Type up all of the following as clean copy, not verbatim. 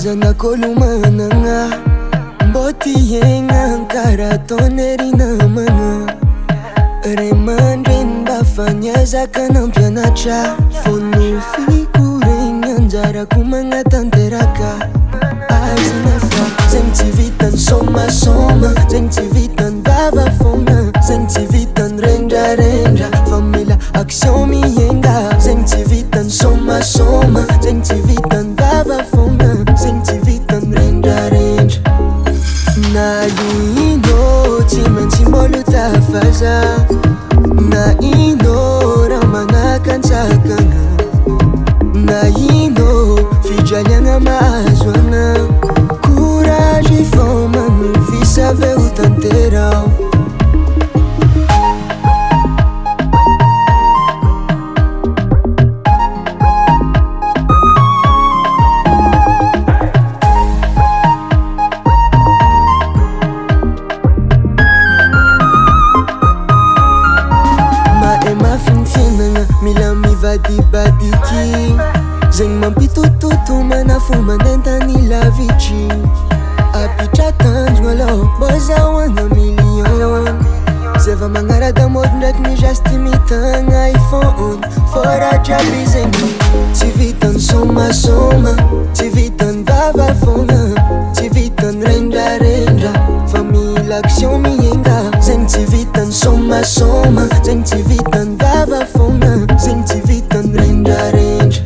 Zanakolumananga Botiyenga Karatoneri namana Remandrin bafanya kanampianacha Fonu fikuring anjara kumanga tanteraka Azinafa Zengtivitan soma Zengtivitan baba fona Zengtivitan renja Famila aksyon miyenga Zengtivitan soma Zengtivitan baba fona Zengtivitan renja Na ino timen simbolo tafaza Na ino ramana kansakanga Na ino fijalianga maazwana Courage e fome no visa veu tanterau Mila mivadibadiki Zeng mampitututu manafuma nentani la vici Apitra tanjona lo bozawana milion Zeva mangarada mode ndraiky mijasty mitagna iPhone Fora jiaby zegny Tsy vitan soma Tsy vitan bava fona Tsy vitan renja Fa mila action mienga Zegny tsy vitan soma Zegny tsy vitan bava fona Zegny tsy vitan renja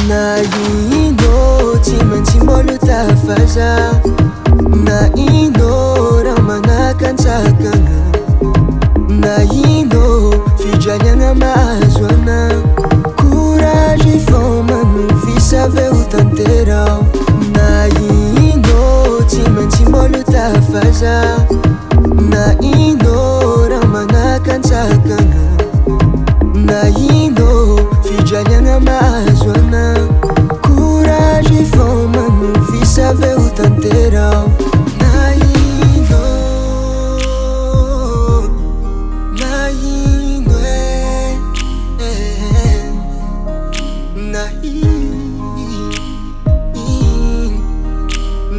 Na ino tsy maintsy mbolo tafaza Na ino raha manakansakana Na ino fijaliana mahazoana Courage e fome no visa veu tanterau Na ino tsy maintsy mbolo tafaza Na ino raha manakansakana Na ino fijaliana mahazoana Courage e fome no visa veu tanterau Na ino Na ino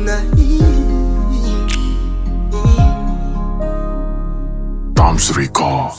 Na Tom's Recall.